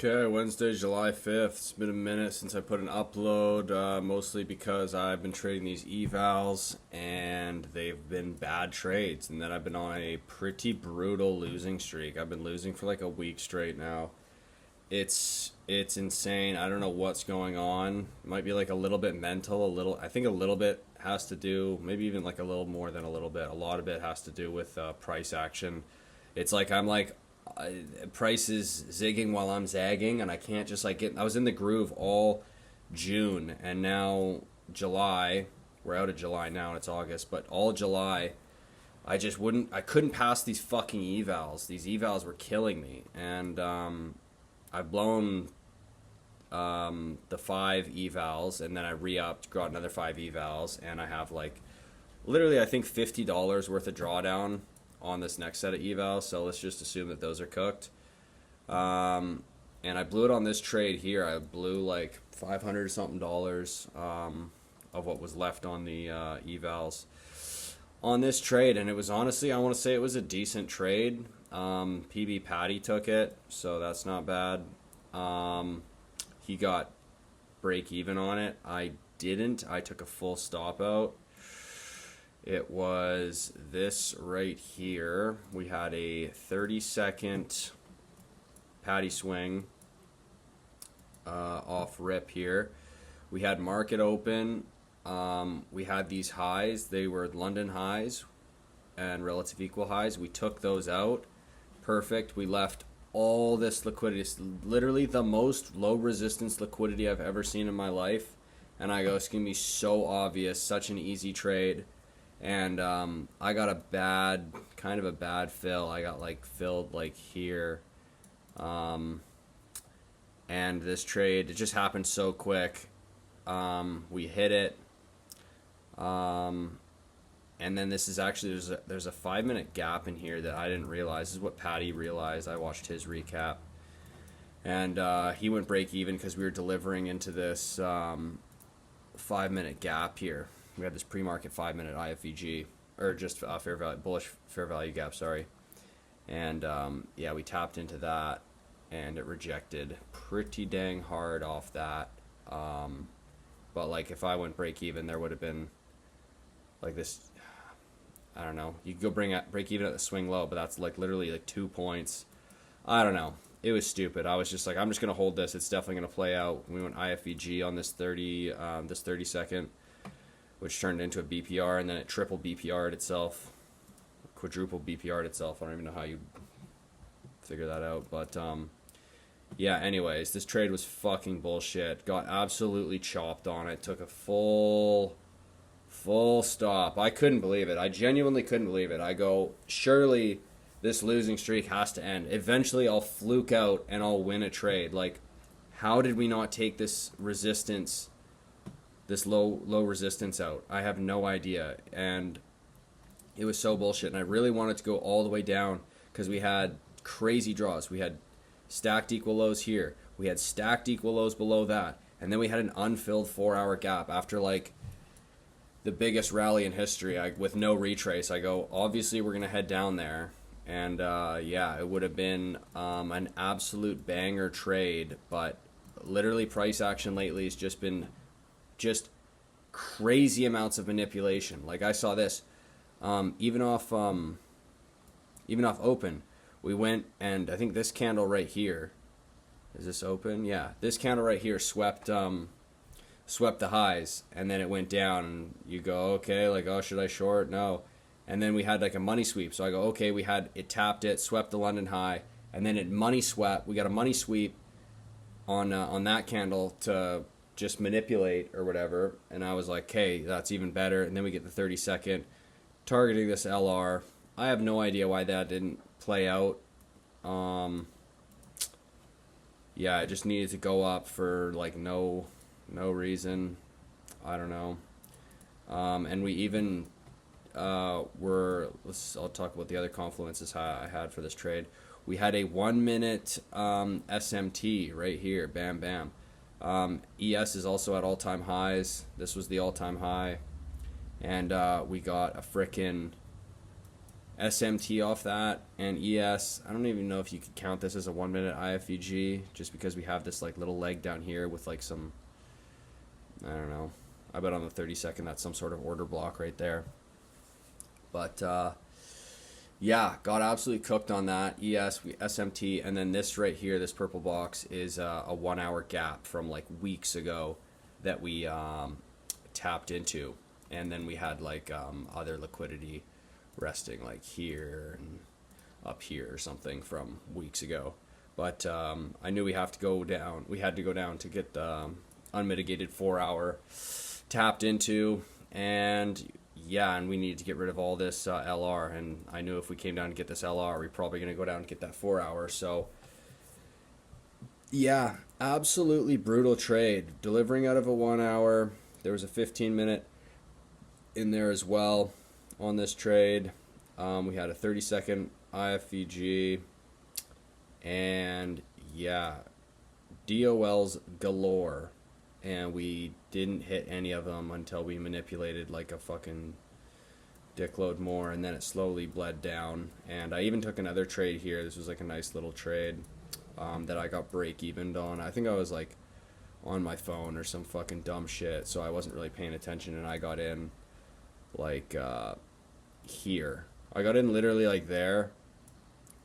Okay, Wednesday, July 5th. It's been a minute since I put an upload, mostly because I've been trading these evals and they've been bad trades, and then I've been on a pretty brutal losing streak. I've been losing for like a week straight now. It's insane. I don't know what's going on. It might be like a little bit mental, I think a little bit has to do, maybe even like a little more than a little bit. A lot of it has to do with price action. It's like I'm like price is zigging while I'm zagging, and I can't just like get. I was in the groove all June, and now July. We're out of July now, and it's August. But all July, I just wouldn't. I couldn't pass these fucking evals. These evals were killing me, and I've blown the 5 evals, and then I re-upped, got another 5 evals, and I have like literally I think $50 worth of drawdown on this next set of evals, so let's just assume that those are cooked. And I blew it on this trade here. I blew like 500 something dollars of what was left on the evals on this trade, and it was honestly, I want to say it was a decent trade. PB Patty took it, so that's not bad. He got break even on it. I didn't. I took a full stop out. It was this right here. We had a 30-second patty swing off rip here. We had market open. We had these highs. They were London highs and relative equal highs. We took those out. Perfect. We left all this liquidity. It's literally the most low resistance liquidity I've ever seen in my life. And I go, it's going to be so obvious. Such an easy trade. And I got kind of a bad fill. I got like filled like here. And this trade, it just happened so quick. We hit it. And then this is actually, there's a 5-minute gap in here that I didn't realize. This is what Patty realized. I watched his recap. And he went break even because we were delivering into this 5-minute gap here. We had this pre-market 5-minute IFVG, or just fair value, bullish fair value gap, sorry. And yeah, we tapped into that, and it rejected pretty dang hard off that. But like if I went break even, there would have been like this, I don't know. You could go break even at the swing low, but that's like literally like 2 points. I don't know. It was stupid. I was just like, I'm just gonna hold this. It's definitely gonna play out. We went IFVG on this 30 second, which turned into a BPR, and then it triple BPR'd itself, quadruple BPR'd itself. I don't even know how you figure that out, but yeah, anyways, this trade was fucking bullshit. Got absolutely chopped on it. Took a full stop. I couldn't believe it. I genuinely couldn't believe it. I go, surely this losing streak has to end. Eventually I'll fluke out and I'll win a trade. Like, how did we not take this resistance, this low resistance out? I have no idea. And it was so bullshit, and I really wanted to go all the way down because we had crazy draws. We had stacked equal lows here, we had stacked equal lows below that, and then we had an unfilled 4-hour gap after like the biggest rally in history. With no retrace, I go, obviously we're gonna head down there. And yeah, it would have been an absolute banger trade, but literally price action lately has just been crazy amounts of manipulation. Like I saw this, even off open, we went, and I think this candle right here, is this open? Yeah, this candle right here swept the highs, and then it went down, and you go, okay, like, oh, should I short? No. And then we had like a money sweep, so I go, okay, it tapped it, swept the London high, and then it money swept. We got a money sweep on that candle to just manipulate or whatever, and I was like, hey, that's even better. And then we get the 30-second targeting this LR. I have no idea why that didn't play out. Yeah, it just needed to go up for like no reason. I don't know. And we even I'll talk about the other confluences I had for this trade. We had a 1-minute SMT right here, bam bam. ES is also at all-time highs. This was the all-time high, and we got a frickin' SMT off that, and ES. I don't even know if you could count this as a 1 minute IFVG, just because we have this like little leg down here with like some, I don't know, I bet on the 30-second that's some sort of order block right there. But yeah, got absolutely cooked on that. ES, SMT, and then this right here, this purple box, is a 1 hour gap from like weeks ago that we tapped into. And then we had like other liquidity resting like here and up here or something from weeks ago. But I knew we had to go down to get the unmitigated 4 hour tapped into, and yeah, and we needed to get rid of all this LR, and I knew if we came down to get this LR, we're probably going to go down and get that 4 hour. So yeah, absolutely brutal trade. Delivering out of a 1 hour. There was a 15-minute in there as well on this trade. We had a 30-second IFVG, and yeah, DOLs galore, and we didn't hit any of them until we manipulated like a fucking dickload more, and then it slowly bled down. And I even took another trade here. This was like a nice little trade that I got break-evened on. I think I was like on my phone or some fucking dumb shit, so I wasn't really paying attention, and I got in like here. I got in literally like there,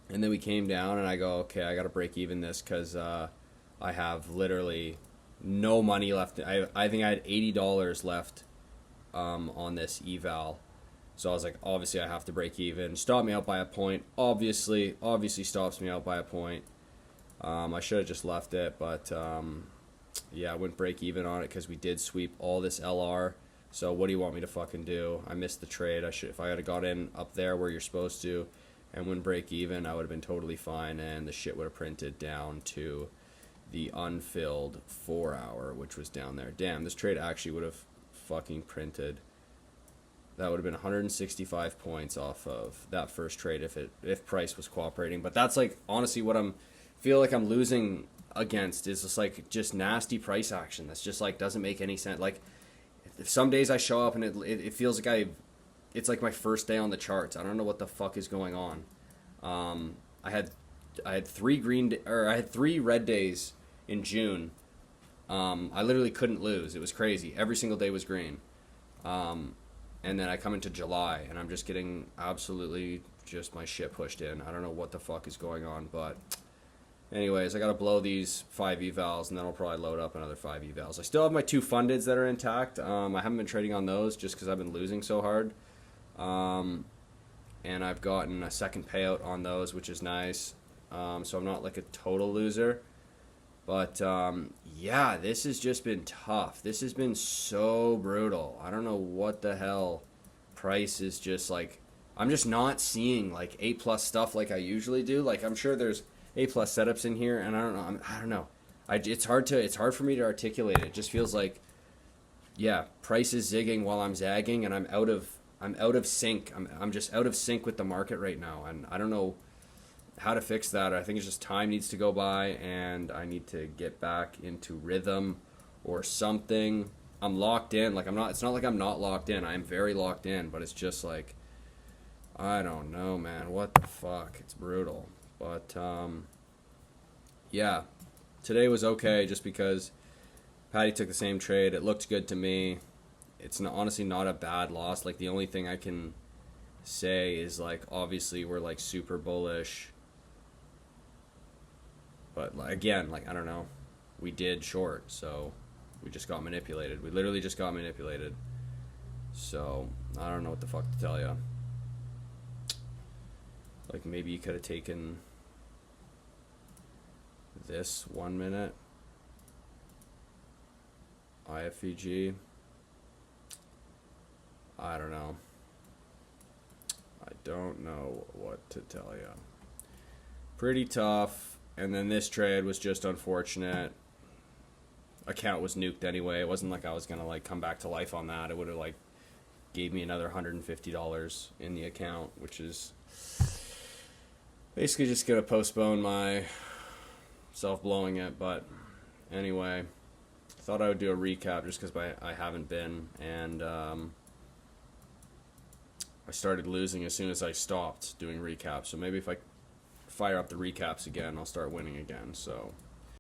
and then we came down, and I go, okay, I gotta break even this because I have literally no money left. I think I had $80 left on this eval, so I was like, obviously I have to break even. Stop me out by a point. Obviously stops me out by a point. I should have just left it, but yeah, I wouldn't break even on it because we did sweep all this LR. So what do you want me to fucking do? I missed the trade. If I had got in up there where you're supposed to and wouldn't break even, I would have been totally fine, and the shit would have printed down to the unfilled 4 hour, which was down there. Damn, this trade actually would have fucking printed. That would have been 165 points off of that first trade if price was cooperating. But that's like honestly what feel like I'm losing against is just nasty price action. That's just like doesn't make any sense. Like some days I show up and it feels like it's like my first day on the charts. I don't know what the fuck is going on. I had 3 red days in June. I literally couldn't lose. It was crazy. Every single day was green. And then I come into July and I'm just getting absolutely just my shit pushed in. I don't know what the fuck is going on, but anyways, I gotta blow these 5 evals, and then I'll probably load up another 5 evals. I still have my 2 fundeds that are intact. I haven't been trading on those just because I've been losing so hard. And I've gotten a second payout on those, which is nice. So I'm not like a total loser. But yeah, this has just been tough. This has been so brutal. I don't know what the hell. Price is just like, I'm just not seeing like A+ stuff like I usually do. Like I'm sure there's A+ setups in here, and I don't know. It's hard for me to articulate it. It just feels like, yeah, price is zigging while I'm zagging, and I'm out of sync. I'm just out of sync with the market right now, and I don't know how to fix that. I think it's just time needs to go by, and I need to get back into rhythm or something. I'm locked in. Like it's not like I'm not locked in. I'm very locked in, but it's just like, I don't know, man. What the fuck? It's brutal. But yeah, today was okay just because Patty took the same trade. It looked good to me. It's honestly not a bad loss. Like the only thing I can say is like obviously we're like super bullish, but like, again, like I don't know, we did short, so we just got manipulated. We literally just got manipulated. So I don't know what the fuck to tell you. Like maybe you could have taken this 1 minute IFVG. I don't know. I don't know what to tell you. Pretty tough. And then this trade was just unfortunate. Account was nuked anyway. It wasn't like I was gonna like come back to life on that. It would have like gave me another $150 in the account, which is basically just gonna postpone my self blowing it. But anyway, thought I would do a recap just because I haven't been, and I started losing as soon as I stopped doing recaps. So maybe if I fire up the recaps again, I'll start winning again. So